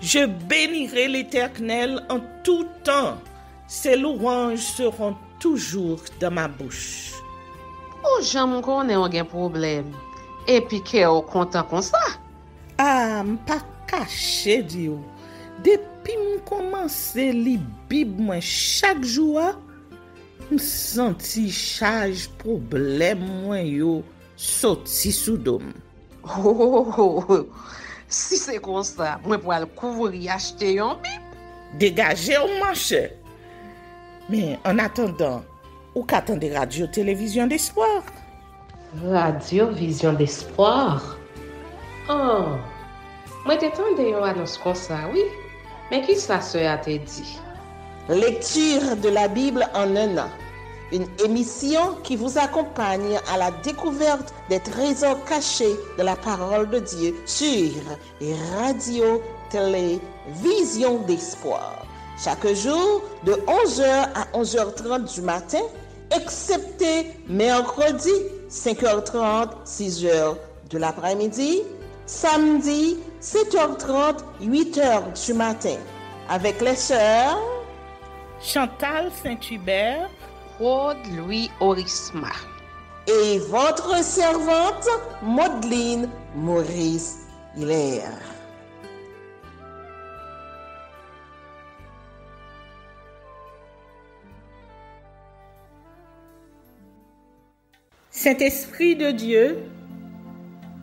Je bénirai l'Éternel en tout temps. Ses louanges seront toujours dans ma bouche. Oh, j'aime qu'on ait un problème. Et puis qu'elle est content comme ça. Ah, m'pas caché, Dieu. Depuis que je commence à lire la Bible chaque jour, je sens charge problème moi yo sorti sous dôme. Oh, si c'est comme ça, moi pour aller couvrir acheter un Bible. Dégagez au marché. Mais en attendant, ou qu'attendez radio télévision d'espoir? Radio Vision d'Espoir. Oh, moi t'attendais une annonce comme ça, oui. Mais qui ça a te dit? Lecture de la Bible en un an. Une émission qui vous accompagne à la découverte des trésors cachés de la parole de Dieu sur Radio Télévision d'Espoir. Chaque jour de 11h à 11h30 du matin, excepté mercredi 5h30, 6h de l'après-midi, samedi 7h30, 8h du matin, avec les sœurs Chantal Saint-Hubert, Claude Louis Orisma et votre servante Maudeline Maurice Hilaire. Saint-Esprit de Dieu,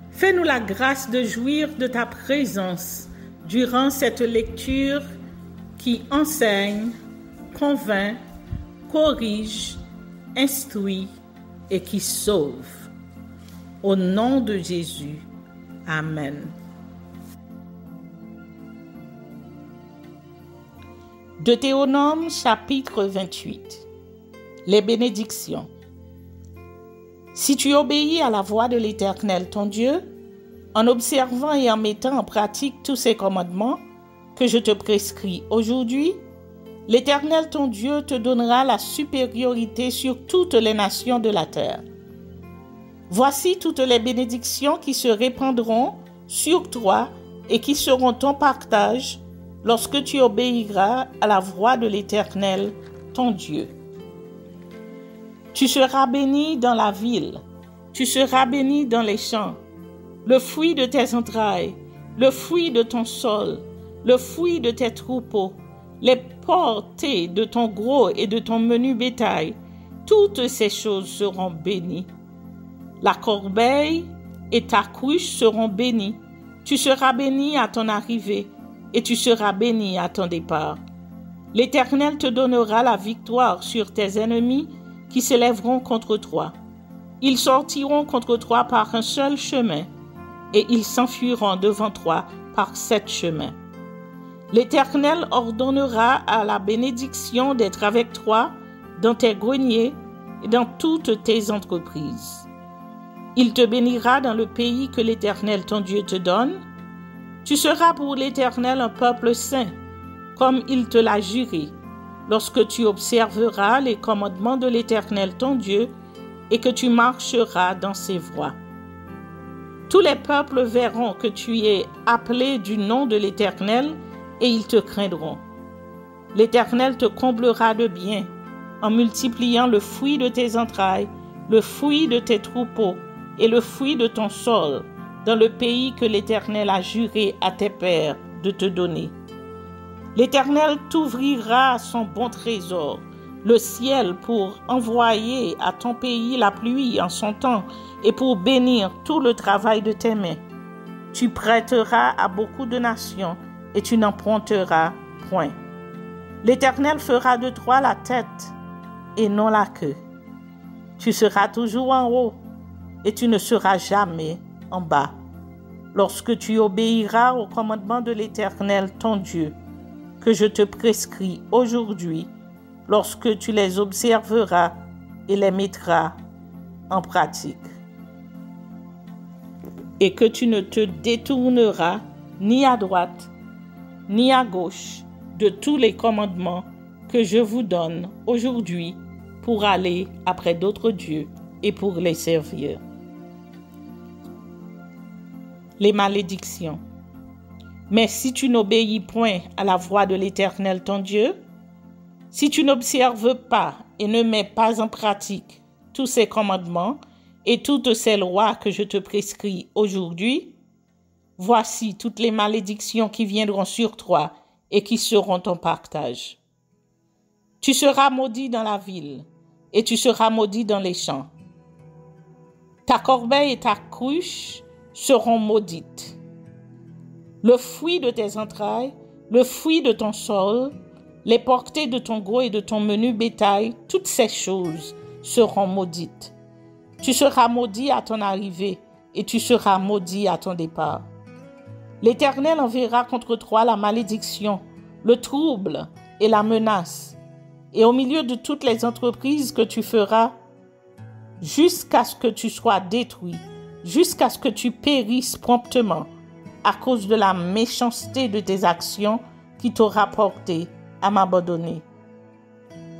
fais-nous la grâce de jouir de ta présence durant cette lecture qui enseigne, convainc, corrige, instruit et qui sauve. Au nom de Jésus. Amen. Deutéronome chapitre 28. Les bénédictions. Si tu obéis à la voix de l'Éternel ton Dieu, en observant et en mettant en pratique tous ses commandements que je te prescris aujourd'hui, l'Éternel ton Dieu te donnera la supériorité sur toutes les nations de la terre. Voici toutes les bénédictions qui se répandront sur toi et qui seront ton partage lorsque tu obéiras à la voix de l'Éternel ton Dieu. Tu seras béni dans la ville, tu seras béni dans les champs. Le fruit de tes entrailles, le fruit de ton sol, le fruit de tes troupeaux, les portées de ton gros et de ton menu bétail, toutes ces choses seront bénies. La corbeille et ta cruche seront bénies. Tu seras béni à ton arrivée et tu seras béni à ton départ. L'Éternel te donnera la victoire sur tes ennemis qui s'élèveront contre toi. Ils sortiront contre toi par un seul chemin, et ils s'enfuiront devant toi par 7 chemins. L'Éternel ordonnera à la bénédiction d'être avec toi dans tes greniers et dans toutes tes entreprises. Il te bénira dans le pays que l'Éternel ton Dieu te donne. Tu seras pour l'Éternel un peuple saint, comme il te l'a juré, lorsque tu observeras les commandements de l'Éternel ton Dieu et que tu marcheras dans ses voies. Tous les peuples verront que tu es appelé du nom de l'Éternel et ils te craindront. L'Éternel te comblera de bien en multipliant le fruit de tes entrailles, le fruit de tes troupeaux et le fruit de ton sol dans le pays que l'Éternel a juré à tes pères de te donner. L'Éternel t'ouvrira son bon trésor, le ciel, pour envoyer à ton pays la pluie en son temps et pour bénir tout le travail de tes mains. Tu prêteras à beaucoup de nations et tu n'emprunteras point. L'Éternel fera de toi la tête et non la queue. Tu seras toujours en haut et tu ne seras jamais en bas. Lorsque tu obéiras au commandement de l'Éternel ton Dieu, que je te prescris aujourd'hui, lorsque tu les observeras et les mettras en pratique. Et que tu ne te détourneras ni à droite, ni à gauche de tous les commandements que je vous donne aujourd'hui pour aller après d'autres dieux et pour les servir. Les malédictions. Mais si tu n'obéis point à la voix de l'Éternel ton Dieu, si tu n'observes pas et ne mets pas en pratique tous ces commandements et toutes ces lois que je te prescris aujourd'hui, voici toutes les malédictions qui viendront sur toi et qui seront ton partage. Tu seras maudit dans la ville et tu seras maudit dans les champs. Ta corbeille et ta cruche seront maudites. Le fruit de tes entrailles, le fruit de ton sol, les portées de ton gros et de ton menu bétail, toutes ces choses seront maudites. Tu seras maudit à ton arrivée et tu seras maudit à ton départ. L'Éternel enverra contre toi la malédiction, le trouble et la menace. Et au milieu de toutes les entreprises que tu feras, jusqu'à ce que tu sois détruit, jusqu'à ce que tu périsses promptement, à cause de la méchanceté de tes actions qui t'aura porté à m'abandonner.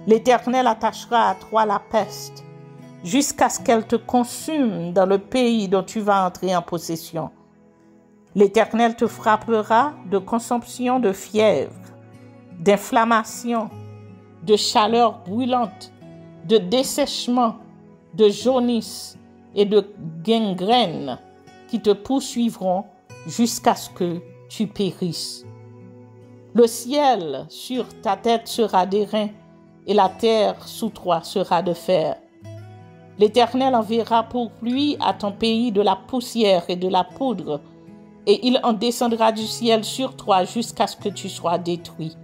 L'Éternel attachera à toi la peste, jusqu'à ce qu'elle te consume dans le pays dont tu vas entrer en possession. L'Éternel te frappera de consomption de fièvre, d'inflammation, de chaleur brûlante, de dessèchement, de jaunisse et de gangrène qui te poursuivront jusqu'à ce que tu périsses. Le ciel sur ta tête sera d'airain et la terre sous toi sera de fer. L'Éternel enverra pour pluie à ton pays de la poussière et de la poudre, et il en descendra du ciel sur toi jusqu'à ce que tu sois détruit.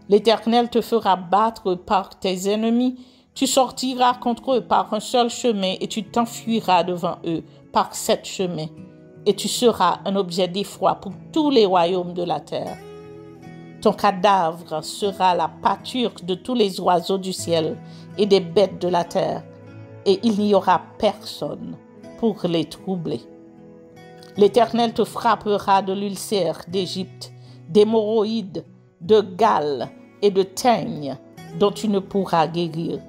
L'Éternel te fera battre par tes ennemis, tu sortiras contre eux par un seul chemin et tu t'enfuiras devant eux par 7 chemins, et tu seras un objet d'effroi pour tous les royaumes de la terre. Ton cadavre sera la pâture de tous les oiseaux du ciel et des bêtes de la terre, et il n'y aura personne pour les troubler. L'Éternel te frappera de l'ulcère d'Égypte, d'hémorroïdes, de gale et de teigne dont tu ne pourras guérir.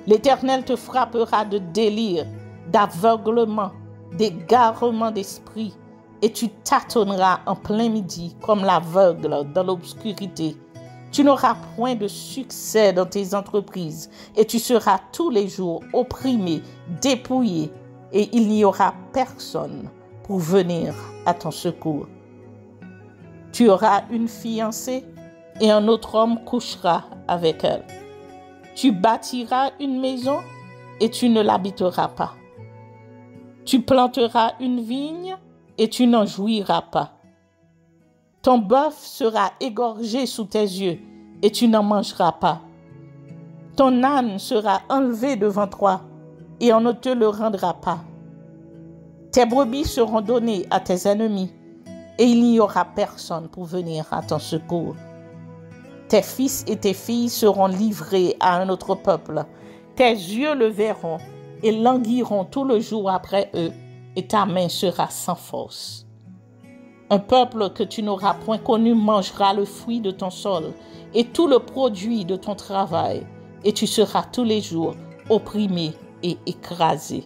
L'Éternel te frappera de délire, d'aveuglement, d'égarement d'esprit, et tu tâtonneras en plein midi comme l'aveugle dans l'obscurité. Tu n'auras point de succès dans tes entreprises, et tu seras tous les jours opprimé, dépouillé, et il n'y aura personne pour venir à ton secours. Tu auras une fiancée, et un autre homme couchera avec elle. Tu bâtiras une maison, et tu ne l'habiteras pas. Tu planteras une vigne, et tu n'en jouiras pas. Ton bœuf sera égorgé sous tes yeux, et tu n'en mangeras pas. Ton âne sera enlevé devant toi, et on ne te le rendra pas. Tes brebis seront données à tes ennemis, et il n'y aura personne pour venir à ton secours. Tes fils et tes filles seront livrés à un autre peuple. Tes yeux le verront et languiront tout le jour après eux, et ta main sera sans force. Un peuple que tu n'auras point connu mangera le fruit de ton sol et tout le produit de ton travail, et tu seras tous les jours opprimé et écrasé.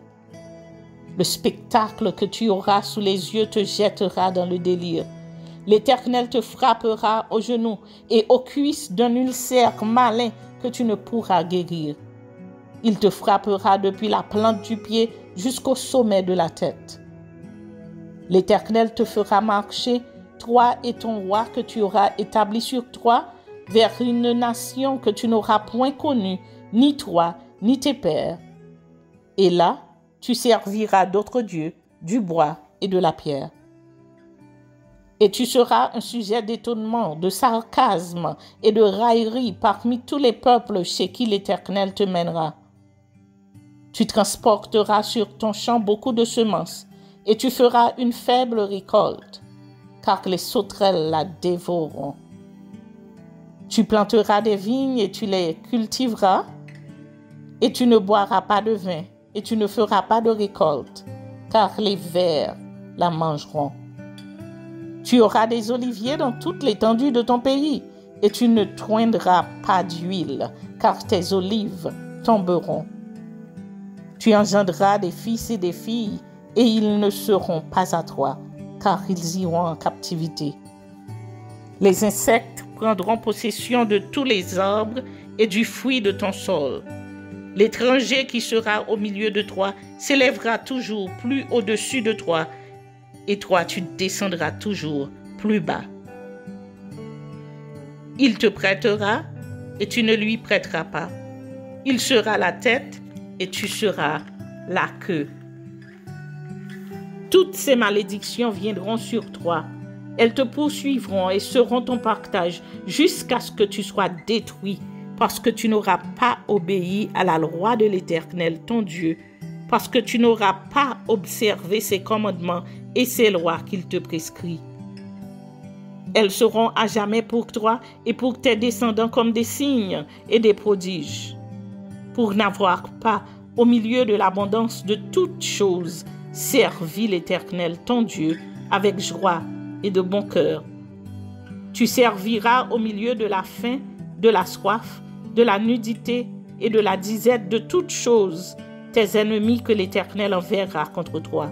Le spectacle que tu auras sous les yeux te jettera dans le délire. L'Éternel te frappera aux genoux et aux cuisses d'un ulcère malin que tu ne pourras guérir. Il te frappera depuis la plante du pied jusqu'au sommet de la tête. L'Éternel te fera marcher, toi et ton roi que tu auras établi sur toi, vers une nation que tu n'auras point connue, ni toi, ni tes pères. Et là, tu serviras d'autres dieux, du bois et de la pierre. Et tu seras un sujet d'étonnement, de sarcasme et de raillerie parmi tous les peuples chez qui l'Éternel te mènera. Tu transporteras sur ton champ beaucoup de semences, et tu feras une faible récolte, car les sauterelles la dévoreront. Tu planteras des vignes et tu les cultiveras, et tu ne boiras pas de vin, et tu ne feras pas de récolte, car les vers la mangeront. Tu auras des oliviers dans toute l'étendue de ton pays, et tu ne toindras pas d'huile, car tes olives tomberont. Tu engendreras des fils et des filles, et ils ne seront pas à toi. car ils iront en captivité. Les insectes prendront possession de tous les arbres et du fruit de ton sol. L'étranger qui sera au milieu de toi s'élèvera toujours plus au-dessus de toi, et toi tu descendras toujours plus bas. Il te prêtera et tu ne lui prêteras pas. Il sera la tête et tu seras la queue. Toutes ces malédictions viendront sur toi. Elles te poursuivront et seront ton partage jusqu'à ce que tu sois détruit, parce que tu n'auras pas obéi à la loi de l'Éternel, ton Dieu, parce que tu n'auras pas observé ses commandements et ses lois qu'il te prescrit. Elles seront à jamais pour toi et pour tes descendants comme des signes et des prodiges, pour n'avoir pas, au milieu de l'abondance de toutes choses, servi l'Éternel, ton Dieu, avec joie et de bon cœur. Tu serviras au milieu de la faim, de la soif, de la nudité et de la disette de toutes choses, tes ennemis que l'Éternel enverra contre toi.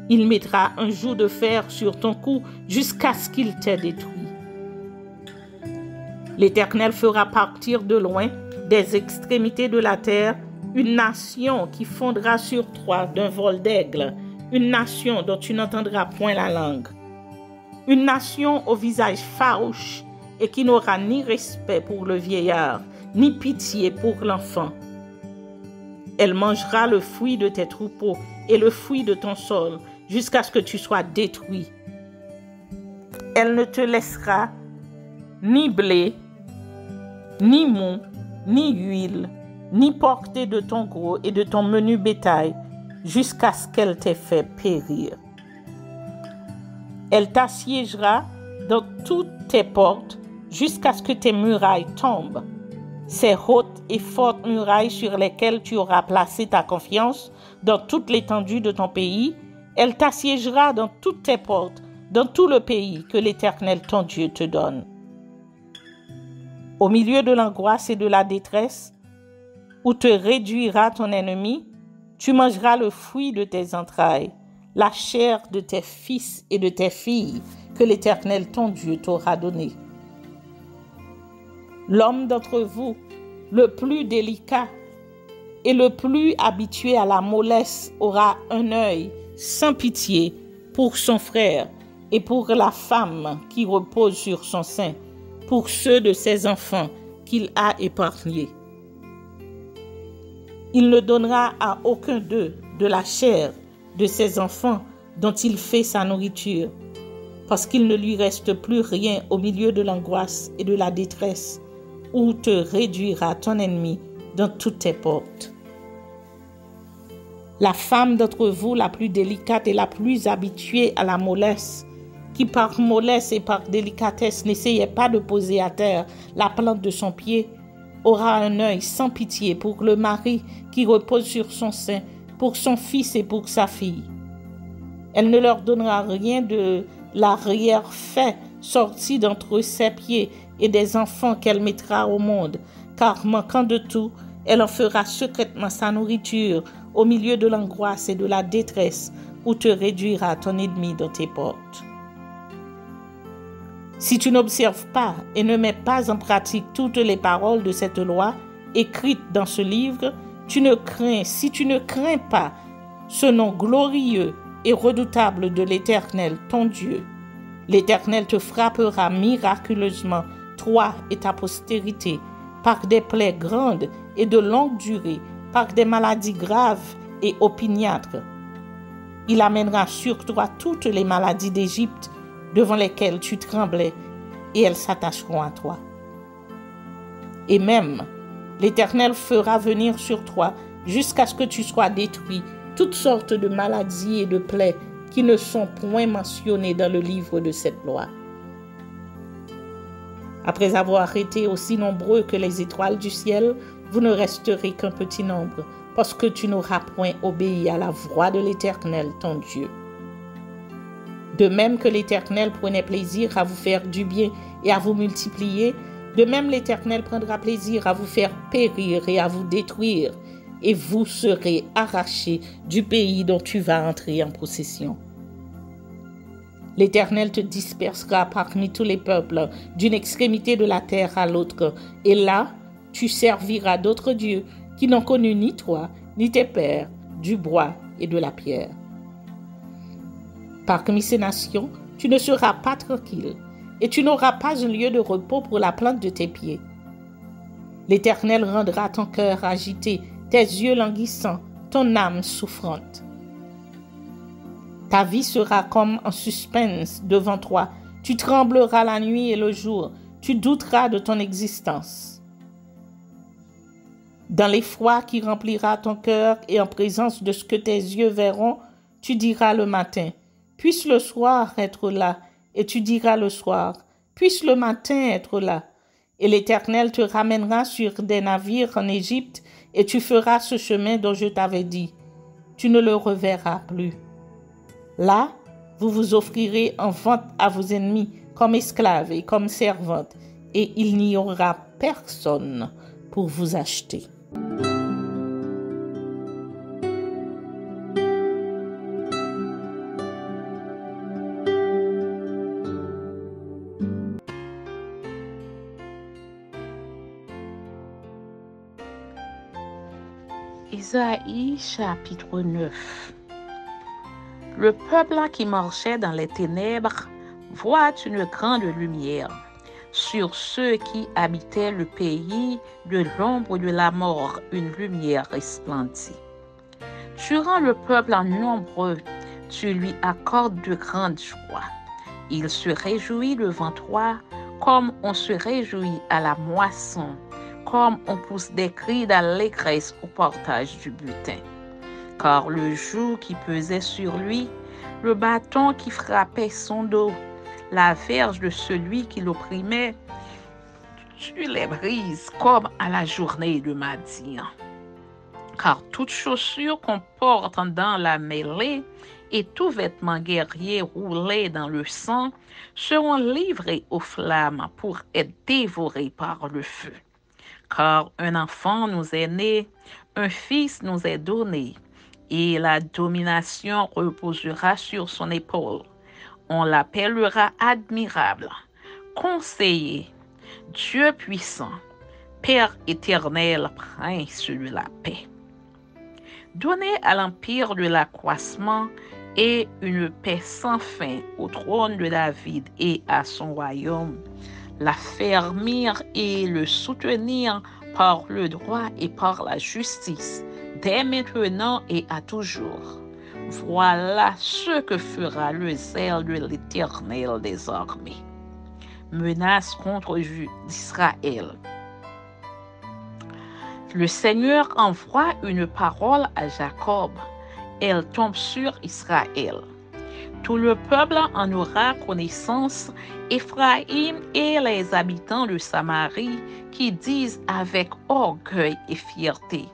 Il mettra un joug de fer sur ton cou jusqu'à ce qu'il t'ait détruit. L'Éternel fera partir de loin, des extrémités de la terre, une nation qui fondra sur toi d'un vol d'aigle, une nation dont tu n'entendras point la langue, une nation au visage farouche et qui n'aura ni respect pour le vieillard, ni pitié pour l'enfant. Elle mangera le fruit de tes troupeaux et le fruit de ton sol, jusqu'à ce que tu sois détruit. Elle ne te laissera ni blé, ni mou, ni huile, ni portée de ton gros et de ton menu bétail, jusqu'à ce qu'elle t'ait fait périr. Elle t'assiégera dans toutes tes portes, jusqu'à ce que tes murailles tombent. Ces hautes et fortes murailles sur lesquelles tu auras placé ta confiance dans toute l'étendue de ton pays, elle t'assiégera dans toutes tes portes, dans tout le pays que l'Éternel ton Dieu te donne. Au milieu de l'angoisse et de la détresse, où te réduira ton ennemi, tu mangeras le fruit de tes entrailles, la chair de tes fils et de tes filles que l'Éternel ton Dieu t'aura donné. L'homme d'entre vous, le plus délicat et le plus habitué à la mollesse, aura un œil sans pitié pour son frère et pour la femme qui repose sur son sein, pour ceux de ses enfants qu'il a épargnés. Il ne donnera à aucun d'eux de la chair de ses enfants dont il fait sa nourriture, parce qu'il ne lui reste plus rien au milieu de l'angoisse et de la détresse, où te réduira ton ennemi dans toutes tes portes. La femme d'entre vous la plus délicate et la plus habituée à la mollesse, qui par mollesse et par délicatesse n'essayait pas de poser à terre la plante de son pied, aura un œil sans pitié pour le mari qui repose sur son sein, pour son fils et pour sa fille. Elle ne leur donnera rien de l'arrière-fait sorti d'entre ses pieds et des enfants qu'elle mettra au monde, car manquant de tout, elle en fera secrètement sa nourriture au milieu de l'angoisse et de la détresse, où te réduira ton ennemi dans tes portes. Si tu n'observes pas et ne mets pas en pratique toutes les paroles de cette loi écrites dans ce livre, si tu ne crains pas ce nom glorieux et redoutable de l'Éternel, ton Dieu, l'Éternel te frappera miraculeusement, toi et ta postérité, par des plaies grandes et de longue durée, par des maladies graves et opiniâtres. Il amènera sur toi toutes les maladies d'Égypte devant lesquelles tu tremblais, et elles s'attacheront à toi. Et même, l'Éternel fera venir sur toi, jusqu'à ce que tu sois détruit, toutes sortes de maladies et de plaies qui ne sont point mentionnées dans le livre de cette loi. Après avoir été aussi nombreux que les étoiles du ciel, vous ne resterez qu'un petit nombre, parce que tu n'auras point obéi à la voix de l'Éternel, ton Dieu. De même que l'Éternel prenait plaisir à vous faire du bien et à vous multiplier, de même l'Éternel prendra plaisir à vous faire périr et à vous détruire, et vous serez arrachés du pays dont tu vas entrer en possession. L'Éternel te dispersera parmi tous les peuples, d'une extrémité de la terre à l'autre, et là, tu serviras d'autres dieux qui n'ont connu ni toi, ni tes pères, du bois et de la pierre. Parmi ces nations, tu ne seras pas tranquille, et tu n'auras pas un lieu de repos pour la plante de tes pieds. L'Éternel rendra ton cœur agité, tes yeux languissants, ton âme souffrante. Ta vie sera comme en suspense devant toi. Tu trembleras la nuit et le jour. Tu douteras de ton existence. Dans l'effroi qui remplira ton cœur et en présence de ce que tes yeux verront, tu diras le matin, puisse le soir être là, et tu diras le soir, puisse le matin être là. Et l'Éternel te ramènera sur des navires en Égypte, et tu feras ce chemin dont je t'avais dit. Tu ne le reverras plus. Là, vous vous offrirez en vente à vos ennemis comme esclaves et comme servantes, et il n'y aura personne pour vous acheter. Isaïe chapitre 9. Le peuple qui marchait dans les ténèbres voit une grande lumière. Sur ceux qui habitaient le pays de l'ombre de la mort, une lumière resplendit. Tu rends le peuple nombreux, tu lui accordes de grandes joies. Il se réjouit devant toi comme on se réjouit à la moisson, comme on pousse des cris d'allégresse au partage du butin. Car le joug qui pesait sur lui, le bâton qui frappait son dos, la verge de celui qui l'opprimait, tu les brises comme à la journée de Madian. Car toute chaussure qu'on porte dans la mêlée et tout vêtement guerrier roulé dans le sang seront livrés aux flammes pour être dévorés par le feu. Car un enfant nous est né, un fils nous est donné, et la domination reposera sur son épaule. On l'appellera admirable, conseiller, Dieu puissant, Père éternel, prince de la paix. Donnez à l'empire de l'accroissement et une paix sans fin au trône de David et à son royaume, l'affermir et le soutenir par le droit et par la justice, dès maintenant et à toujours. Voilà ce que fera le zèle de l'Éternel des armées. Menace contre d'Israël. Le Seigneur envoie une parole à Jacob. Elle tombe sur Israël. Tout le peuple en aura connaissance, Éphraïm et les habitants de Samarie qui disent avec orgueil et fierté,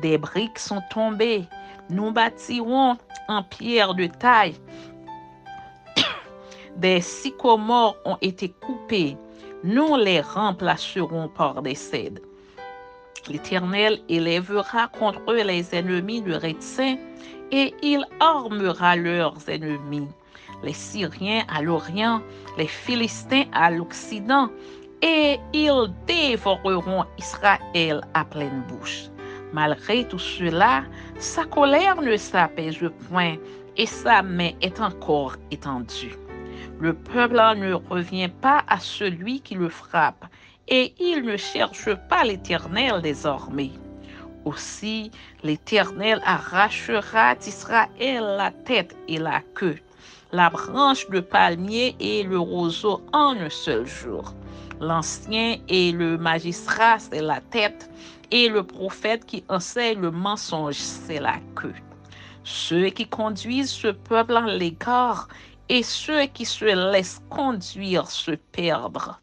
des briques sont tombées, nous bâtirons en pierre de taille, des sycomores ont été coupés, nous les remplacerons par des cèdres. L'Éternel élèvera contre eux les ennemis de Rétsin, et il armera leurs ennemis, les Syriens à l'Orient, les Philistins à l'Occident, et ils dévoreront Israël à pleine bouche. Malgré tout cela, sa colère ne s'apaise point, et sa main est encore étendue. Le peuple ne revient pas à celui qui le frappe, et il ne cherche pas l'Éternel des armées. Aussi, l'Éternel arrachera d'Israël la tête et la queue, la branche de palmier et le roseau en un seul jour. L'ancien et le magistrat, c'est la tête, et le prophète qui enseigne le mensonge, c'est la queue. Ceux qui conduisent ce peuple en l'égard, et ceux qui se laissent conduire se perdre.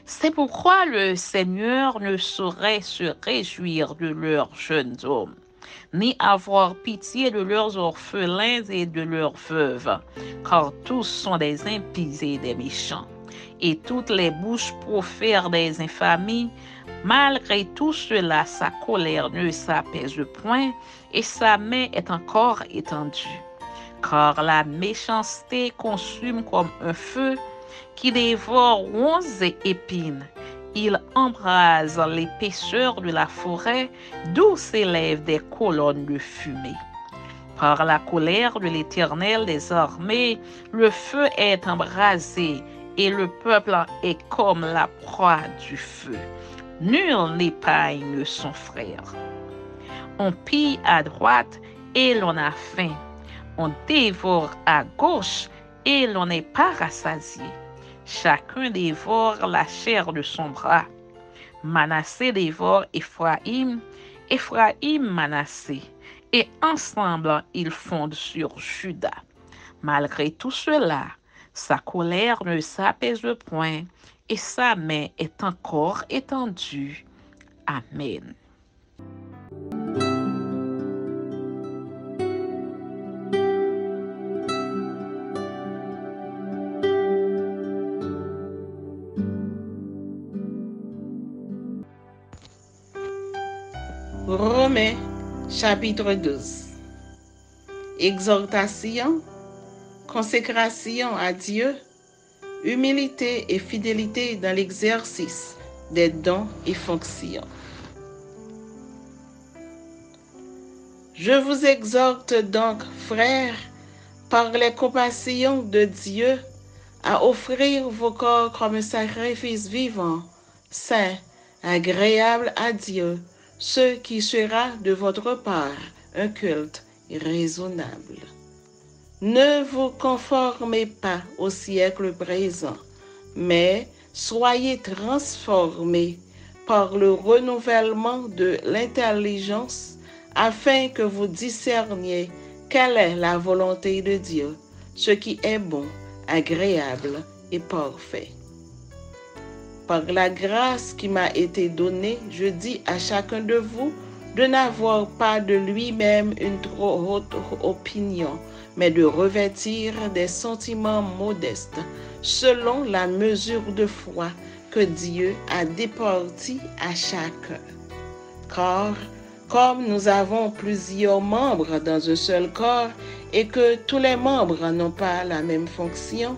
C'est pourquoi le Seigneur ne saurait se réjouir de leurs jeunes hommes, ni avoir pitié de leurs orphelins et de leurs veuves, car tous sont des impies et des méchants, et toutes les bouches profèrent des infamies. Malgré tout cela, sa colère ne s'apaise point, et sa main est encore étendue. car la méchanceté consume comme un feu qui dévore ronces et épines. Il embrase l'épaisseur de la forêt, d'où s'élèvent des colonnes de fumée. Par la colère de l'Éternel des armées, le feu est embrasé et le peuple est comme la proie du feu. Nul n'épargne son frère. On pille à droite et l'on a faim. On dévore à gauche et l'on n'est pas rassasié. Chacun dévore la chair de son bras. Manassé dévore Éphraïm, Éphraïm Manassé, et ensemble ils fondent sur Juda. Malgré tout cela, sa colère ne s'apaise point et sa main est encore étendue. Amen. Romains chapitre 12. Exhortation, consécration à Dieu, humilité et fidélité dans l'exercice des dons et fonctions. Je vous exhorte donc, frères, par les compassions de Dieu, à offrir vos corps comme un sacrifice vivant, saint, agréable à Dieu, ce qui sera de votre part un culte raisonnable. Ne vous conformez pas au siècle présent, mais soyez transformés par le renouvellement de l'intelligence afin que vous discerniez quelle est la volonté de Dieu, ce qui est bon, agréable et parfait. Par la grâce qui m'a été donnée, je dis à chacun de vous de n'avoir pas de lui-même une trop haute opinion, mais de revêtir des sentiments modestes, selon la mesure de foi que Dieu a départie à chacun. Car, comme nous avons plusieurs membres dans un seul corps et que tous les membres n'ont pas la même fonction,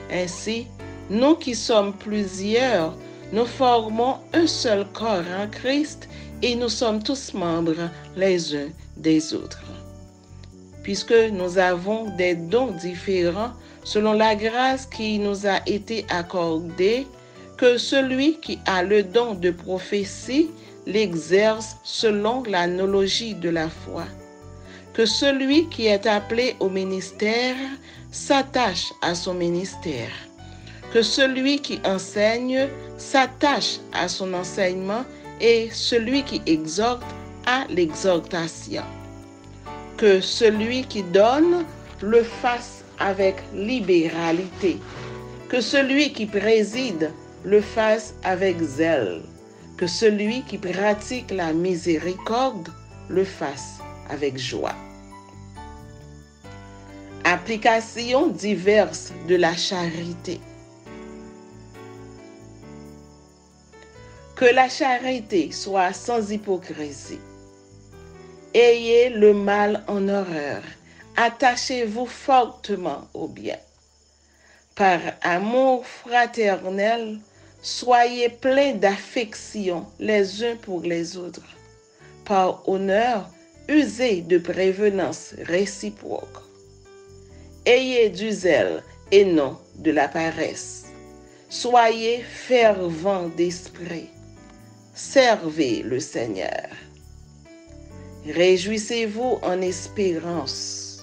ainsi, nous qui sommes plusieurs, nous formons un seul corps en Christ et nous sommes tous membres les uns des autres. Puisque nous avons des dons différents selon la grâce qui nous a été accordée, que celui qui a le don de prophétie l'exerce selon l'analogie de la foi. Que celui qui est appelé au ministère s'attache à son ministère. Que celui qui enseigne s'attache à son enseignement et celui qui exhorte à l'exhortation. Que celui qui donne le fasse avec libéralité. Que celui qui préside le fasse avec zèle. Que celui qui pratique la miséricorde le fasse avec joie. Applications diverses de la charité. Que la charité soit sans hypocrisie. Ayez le mal en horreur. Attachez-vous fortement au bien. Par amour fraternel, soyez pleins d'affection les uns pour les autres. Par honneur, usez de prévenance réciproque. Ayez du zèle et non de la paresse. Soyez fervents d'esprit. Servez le Seigneur. Réjouissez-vous en espérance.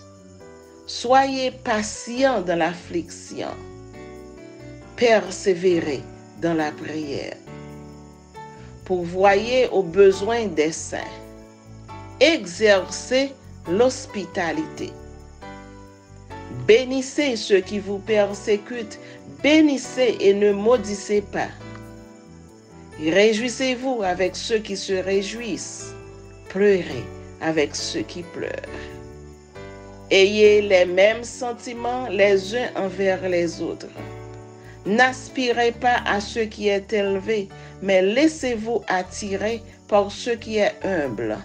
Soyez patients dans l'affliction. Persévérez dans la prière. Pourvoyez aux besoins des saints. Exercez l'hospitalité. Bénissez ceux qui vous persécutent. Bénissez et ne maudissez pas. Réjouissez-vous avec ceux qui se réjouissent. Pleurez avec ceux qui pleurent. Ayez les mêmes sentiments les uns envers les autres. N'aspirez pas à ce qui est élevé, mais laissez-vous attirer par ce qui est humble.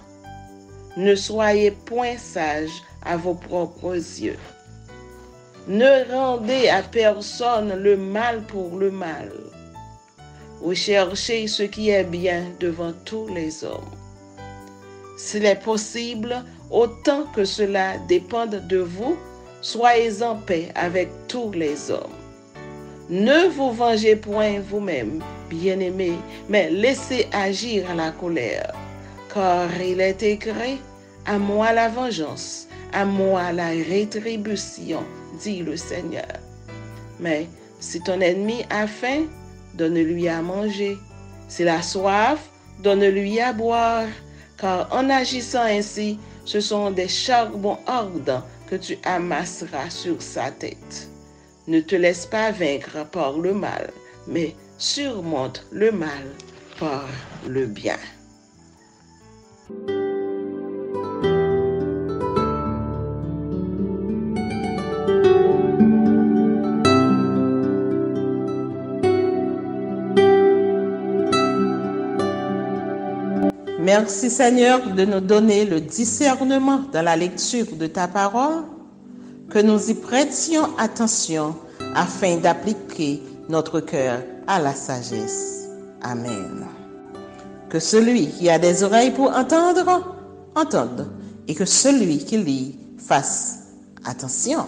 Ne soyez point sages à vos propres yeux. Ne rendez à personne le mal pour le mal. Recherchez ce qui est bien devant tous les hommes. S'il est possible, autant que cela dépende de vous, soyez en paix avec tous les hommes. Ne vous vengez point vous-même, bien-aimés, mais laissez agir la colère, car il est écrit, « À moi la vengeance, à moi la rétribution, dit le Seigneur. » Mais si ton ennemi a faim, donne-lui à manger. S'il a soif, donne-lui à boire, car en agissant ainsi, ce sont des charbons ardents que tu amasseras sur sa tête. Ne te laisse pas vaincre par le mal, mais surmonte le mal par le bien. Merci Seigneur de nous donner le discernement dans la lecture de ta parole, que nous y prêtions attention afin d'appliquer notre cœur à la sagesse. Amen. Que celui qui a des oreilles pour entendre, entende, et que celui qui lit fasse attention.